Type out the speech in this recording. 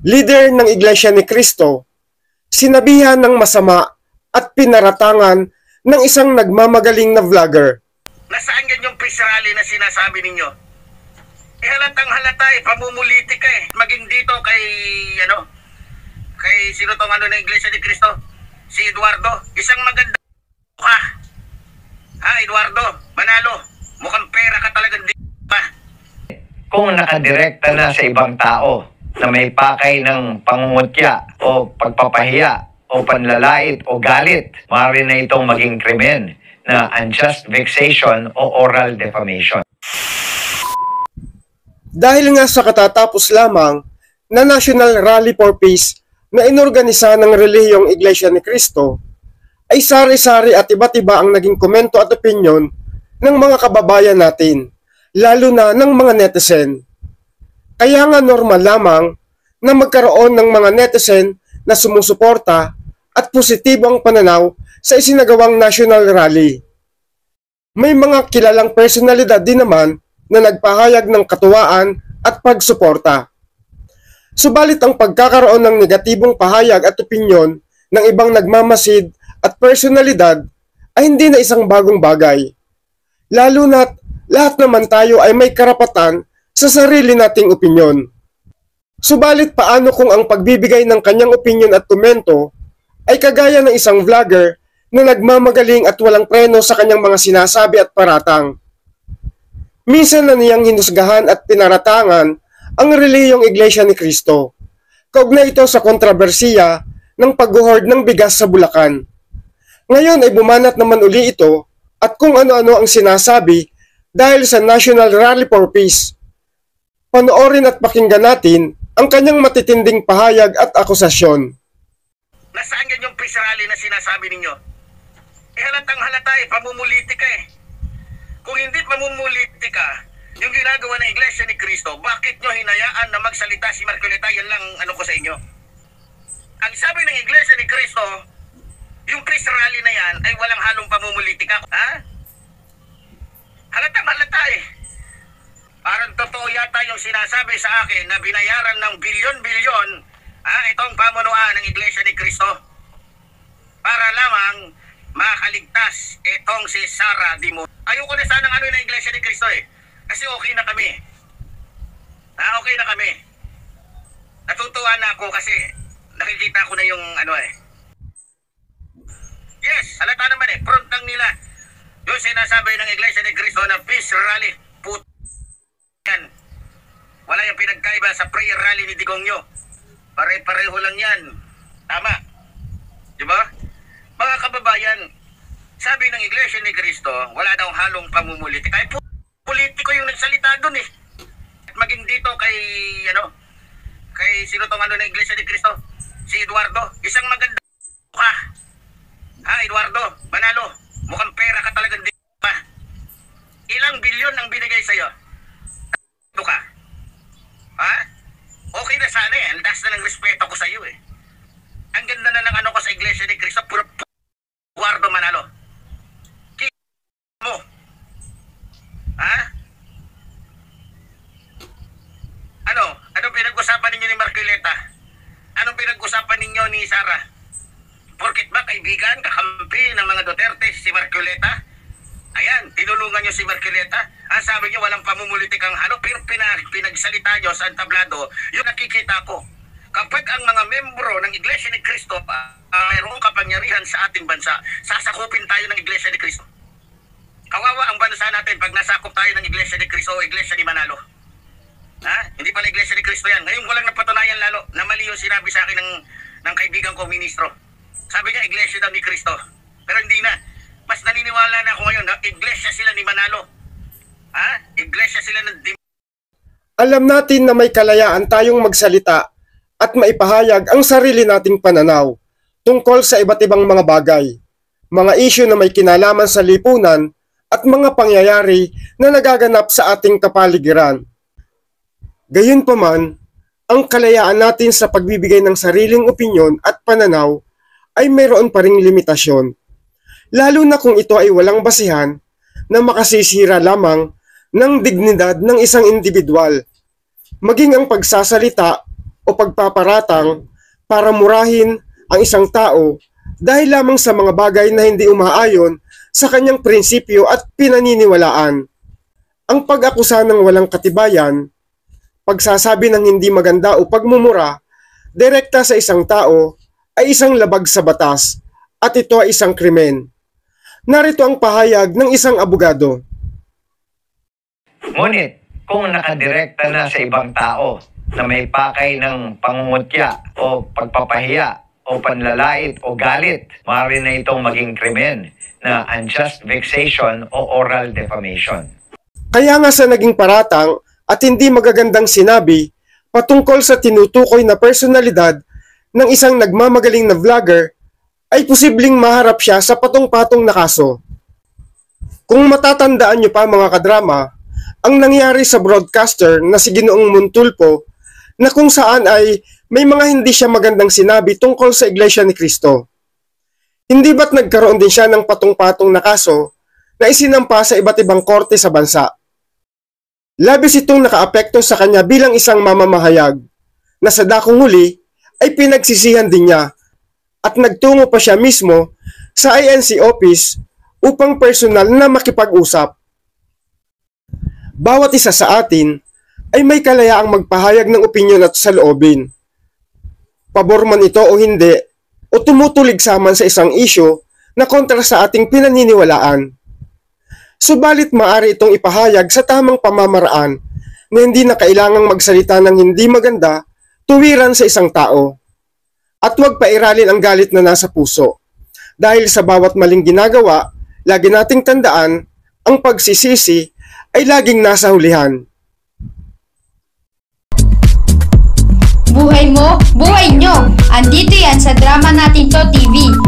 Leader ng Iglesia ni Cristo, sinabihan ng masama at pinaratangan ng isang nagmamagaling na vlogger. Nasaan yan yung peace rally na sinasabi ninyo? Halatang halata pamumuliti ka Maging dito kay, kay sino tong ng Iglesia ni Cristo? Si Eduardo. Isang maganda ka. Eduardo, Manalo, mukhang pera ka talagang di pa. Kung nakadirekta na sa ibang tao na may pakay ng pangungutya o pagpapahiya o panlalait o galit, maaari na itong maging krimen na unjust vexation o oral defamation. Dahil nga sa katatapos lamang na National Rally for Peace na inorganisa ng relihiyong Iglesia ni Cristo, ay sari-sari at iba't iba ang naging komento at opinyon ng mga kababayan natin, lalo na ng mga netizen. Kaya nga normal lamang na magkaroon ng mga netizen na sumusuporta at positibo ang pananaw sa isinagawang national rally. May mga kilalang personalidad din naman na nagpahayag ng katuwaan at pagsuporta. Subalit ang pagkakaroon ng negatibong pahayag at opinyon ng ibang nagmamasid at personalidad ay hindi na isang bagong bagay. Lalo na't lahat naman tayo ay may karapatan sa sarili nating opinyon. Subalit paano kung ang pagbibigay ng kanyang opinyon at komento ay kagaya ng isang vlogger na nagmamagaling at walang preno sa kanyang mga sinasabi at paratang? Minsan na niyang hinusgahan at pinaratangan ang relihiyong Iglesia ni Cristo, kaugnay ito sa kontrobersiya ng pagguhord ng bigas sa Bulacan. Ngayon ay bumanat naman uli ito at kung ano-ano ang sinasabi dahil sa National Rally for Peace. Panoorin at pakinggan natin ang kanyang matitinding pahayag at akusasyon. Nasaan yan yung peace rally na sinasabi ninyo? Halatang halata pamumuliti ka Kung hindi pamumuliti ka, yung ginagawa ng Iglesia ni Cristo, bakit nyo hinayaan na magsalita si Marcoleta? Yan lang ko sa inyo. Ang sabi ng Iglesia ni Cristo, yung peace rally na yan ay walang halong pamumuliti ka. Halatang halata Parang totoo yata yung sinasabi sa akin na binayaran ng bilyon-bilyon itong pamunuan ng Iglesia ni Cristo para lamang makaligtas itong si Sara Dimo. Ayoko na sanang ng Iglesia ni Cristo kasi okay na kami. Okay na kami. Natutuwa na ako kasi nakikita ko na yung Yes, halata naman front lang nila yung sinasabi ng Iglesia ni Cristo na peace rally. Yan. Wala yung pinagkaiba sa prayer rally ni Digongyo. Pare-pareho lang yan. Tama. Diba? Mga kababayan, sabi ng Iglesia ni Cristo, wala daw halong pamumuliti. Ay, politiko yung nagsalita dun At maging dito kay, kay sino tong ng Iglesia ni Cristo? Si Eduardo. Isang maganda ka. Eduardo, Manalo, mukhang pera ka talagang di pa. Ilang bilyon ang binigay sa'yo? Ka? Okay na sana Ang das na ng respeto ko sa iyo Ang ganda na ng ko sa Iglesia ni Cristo, puro Eduardo Manalo. Mo. Anong pinag-usapan ninyo ni Marcoleta? Anong pinag-usapan ninyo ni Sara? Porkit ba kaibigan, kakampi ng mga Duterte si Marcoleta? Ayan, tinulungan nyo si Marcoleta. Sabi nyo walang pamumulitik ang pero pinagsalita nyo sa entablado, yung nakikita ko. Kapag ang mga membro ng Iglesia ni Cristo mayroong kapangyarihan sa ating bansa, sasakupin tayo ng Iglesia ni Cristo. Kawawa ang bansa natin pag nasakop tayo ng Iglesia ni Cristo o Iglesia ni Manalo. Hindi pala Iglesia ni Cristo yan. Ngayon ko lang napatunayan lalo na mali yung sinabi sa akin ng kaibigan ko ministro. Sabi niya Iglesia daw ni Cristo. Pero hindi na. Mas naniniwala na ako ngayon na Iglesia sila ni Manalo. Iglesia sila ng Alam natin na may kalayaan tayong magsalita at maipahayag ang sarili nating pananaw tungkol sa iba't ibang mga bagay, mga isyu na may kinalaman sa lipunan at mga pangyayari na nagaganap sa ating kapaligiran. Gayunpaman, ang kalayaan natin sa pagbibigay ng sariling opinyon at pananaw ay mayroon pa ring limitasyon, lalo na kung ito ay walang basihan na makasisira lamang ng dignidad ng isang individual. Maging ang pagsasalita o pagpaparatang para murahin ang isang tao dahil lamang sa mga bagay na hindi umaayon sa kanyang prinsipyo at pinaniniwalaan. Ang pag-akusa ng walang katibayan, pagsasabi ng hindi maganda o pagmumura direkta sa isang tao ay isang labag sa batas at ito ay isang krimen. Narito ang pahayag ng isang abogado. Ngunit kung nakadirekta na sa ibang tao na may pakay ng pangungutya o pagpapahiya o panlalait o galit, maaari na itong maging krimen na unjust vexation o oral defamation. Kaya nga sa naging paratang at hindi magagandang sinabi patungkol sa tinutukoy na personalidad ng isang nagmamagaling na vlogger, ay posibleng maharap siya sa patong-patong na kaso. Kung matatandaan niyo pa mga kadrama, ang nangyari sa broadcaster na si Ginoong Montulfo na kung saan ay may mga hindi siya magandang sinabi tungkol sa Iglesia ni Cristo. Hindi ba't nagkaroon din siya ng patong-patong na kaso na isinampa sa iba't ibang korte sa bansa? Labis itong nakaapekto sa kanya bilang isang mamamahayag na sa dakong huli ay pinagsisihan din niya at nagtungo pa siya mismo sa INC office upang personal na makipag-usap. Bawat isa sa atin ay may kalayaang magpahayag ng opinyon at saloobin. Pabor man ito o hindi, o tumutulig saman sa isang isyu na kontra sa ating pinaniniwalaan. Subalit maaari itong ipahayag sa tamang pamamaraan na hindi na kailangang magsalita ng hindi maganda tuwiran sa isang tao. At huwag pairalin ang galit na nasa puso. Dahil sa bawat maling ginagawa, lagi nating tandaan, ang pagsisisi ay laging nasa hulihan. Buhay mo, buhay nyo! Andito yan sa Drama Natin To TV.